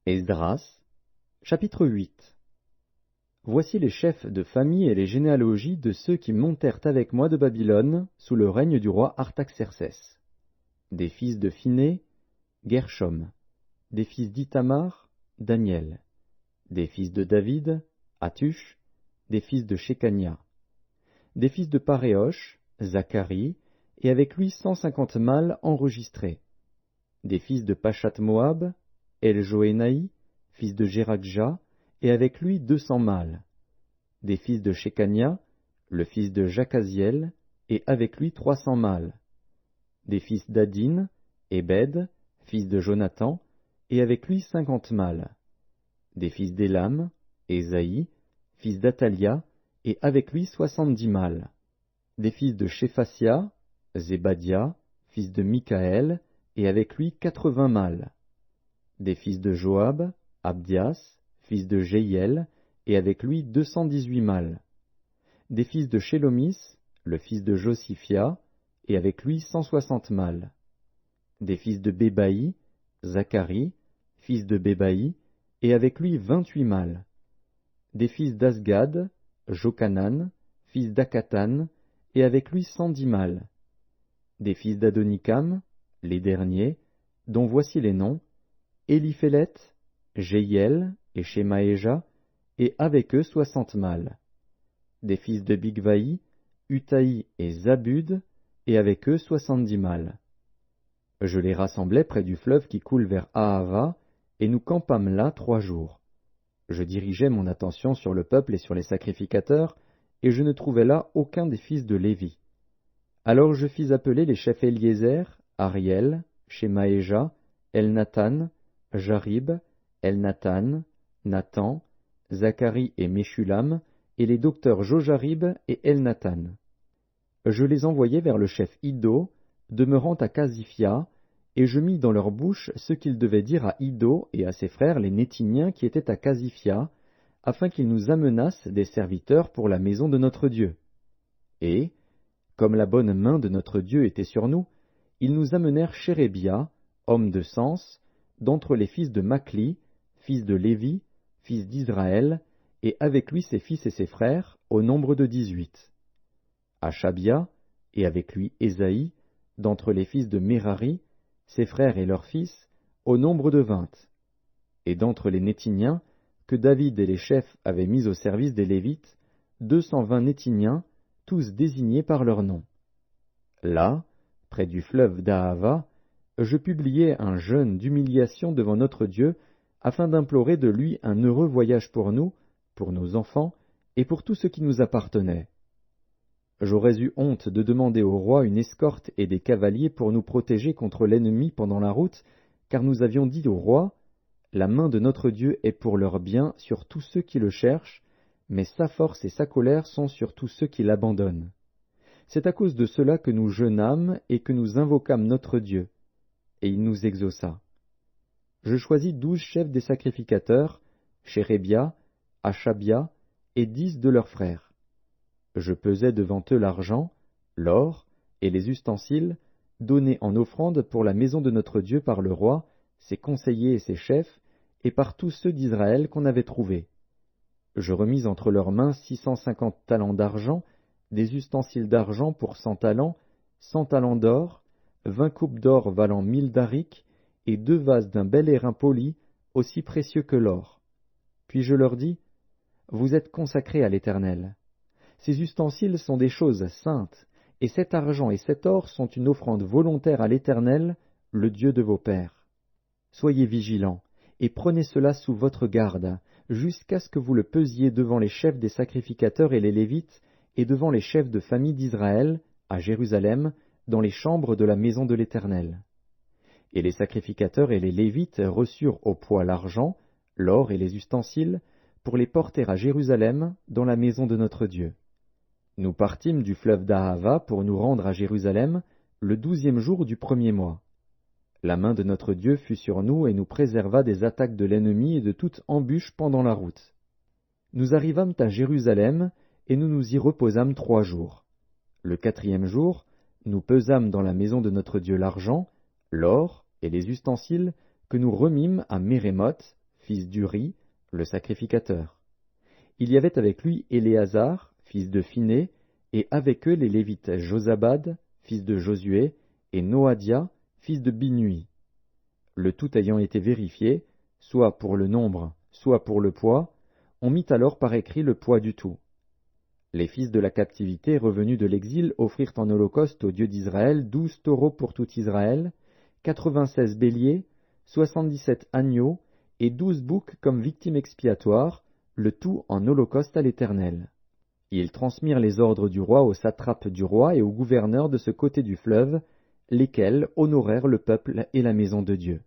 Esdras, chapitre 8. Voici les chefs de famille et les généalogies de ceux qui montèrent avec moi de Babylone sous le règne du roi Artaxercès. Des fils de Phiné, Gershom. Des fils d'Ithamar, Daniel. Des fils de David, Hattush. Des fils de Shekania. Des fils de Paréosh, Zacharie, et avec lui 150 mâles enregistrés. Des fils de Pachat-Moab, Eljoénaï, fils de Jérakja, et avec lui 200 mâles. Des fils de Shekania, le fils de Jacaziel, et avec lui 300 mâles. Des fils d'Adin, Ebed, fils de Jonathan, et avec lui 50 mâles. Des fils d'Élam, Ésaïe, fils d'Atalia, et avec lui 70 mâles. Des fils de Shéphatia, Zébadia, fils de Michaël, et avec lui 80 mâles. Des fils de Joab, Abdias, fils de Jéhiel, et avec lui 218 mâles. Des fils de Shélomis, le fils de Josiphia, et avec lui 160 mâles. Des fils de Bébaï, Zacharie, fils de Bébaï, et avec lui 28 mâles. Des fils d'Asgad, Jochanan, fils d'Akatan, et avec lui 110 mâles. Des fils d'Adonikam, les derniers, dont voici les noms, Éliphélet, Jéhiel et Shemaéja, et avec eux 60 mâles. Des fils de Bigvaï, Utaï et Zabud, et avec eux 70 mâles. Je les rassemblai près du fleuve qui coule vers Ahava, et nous campâmes là 3 jours. Je dirigeai mon attention sur le peuple et sur les sacrificateurs, et je ne trouvai là aucun des fils de Lévi. Alors je fis appeler les chefs Éliézer, Ariel, Shemaéja, Elnathan, Jarib, Elnathan, Nathan, Zacharie et Meshulam, et les docteurs Jojarib et Elnathan. Je les envoyai vers le chef Iddo, demeurant à Casifia, et je mis dans leur bouche ce qu'ils devaient dire à Iddo et à ses frères les Nétiniens qui étaient à Casifia, afin qu'ils nous amenassent des serviteurs pour la maison de notre Dieu. Et, comme la bonne main de notre Dieu était sur nous, ils nous amenèrent Chérébia, homme de sens, d'entre les fils de Machli, fils de Lévi, fils d'Israël, et avec lui ses fils et ses frères, au nombre de 18. Achabia, et avec lui Ésaïe, d'entre les fils de Mérari, ses frères et leurs fils, au nombre de 20. Et d'entre les Nétiniens, que David et les chefs avaient mis au service des Lévites, 220 Nétiniens, tous désignés par leur nom. Là, près du fleuve d'Ahava, je publiai un jeûne d'humiliation devant notre Dieu, afin d'implorer de lui un heureux voyage pour nous, pour nos enfants, et pour tout ce qui nous appartenait. J'aurais eu honte de demander au roi une escorte et des cavaliers pour nous protéger contre l'ennemi pendant la route, car nous avions dit au roi, « La main de notre Dieu est pour leur bien sur tous ceux qui le cherchent, mais sa force et sa colère sont sur tous ceux qui l'abandonnent. » C'est à cause de cela que nous jeûnâmes et que nous invoquâmes notre Dieu, et il nous exauça. Je choisis 12 chefs des sacrificateurs, Chérébia, Achabia, et 10 de leurs frères. Je pesai devant eux l'argent, l'or et les ustensiles, donnés en offrande pour la maison de notre Dieu par le roi, ses conseillers et ses chefs, et par tous ceux d'Israël qu'on avait trouvés. Je remis entre leurs mains 650 talents d'argent, des ustensiles d'argent pour 100 talents, 100 talents d'or, 20 coupes d'or valant 1000 darics, et 2 vases d'un bel airain poli, aussi précieux que l'or. Puis je leur dis, « Vous êtes consacrés à l'Éternel. Ces ustensiles sont des choses saintes, et cet argent et cet or sont une offrande volontaire à l'Éternel, le Dieu de vos pères. Soyez vigilants, et prenez cela sous votre garde, jusqu'à ce que vous le pesiez devant les chefs des sacrificateurs et les Lévites, et devant les chefs de famille d'Israël, à Jérusalem, dans les chambres de la maison de l'Éternel. » Et les sacrificateurs et les Lévites reçurent au poids l'argent, l'or et les ustensiles, pour les porter à Jérusalem, dans la maison de notre Dieu. Nous partîmes du fleuve d'Ahava pour nous rendre à Jérusalem le 12e jour du 1er mois. La main de notre Dieu fut sur nous et nous préserva des attaques de l'ennemi et de toute embûche pendant la route. Nous arrivâmes à Jérusalem et nous nous y reposâmes 3 jours. Le 4e jour, nous pesâmes dans la maison de notre Dieu l'argent, l'or et les ustensiles que nous remîmes à Mérémoth, fils d'Uri, le sacrificateur. Il y avait avec lui Éléazar, fils de Phiné, et avec eux les Lévites Josabad, fils de Josué, et Noadia, fils de Binui. Le tout ayant été vérifié, soit pour le nombre, soit pour le poids, on mit alors par écrit le poids du tout. Les fils de la captivité revenus de l'exil offrirent en holocauste au Dieu d'Israël 12 taureaux pour tout Israël, 96 béliers, 77 agneaux et 12 boucs comme victimes expiatoires, le tout en holocauste à l'Éternel. Ils transmirent les ordres du roi aux satrapes du roi et aux gouverneurs de ce côté du fleuve, lesquels honorèrent le peuple et la maison de Dieu.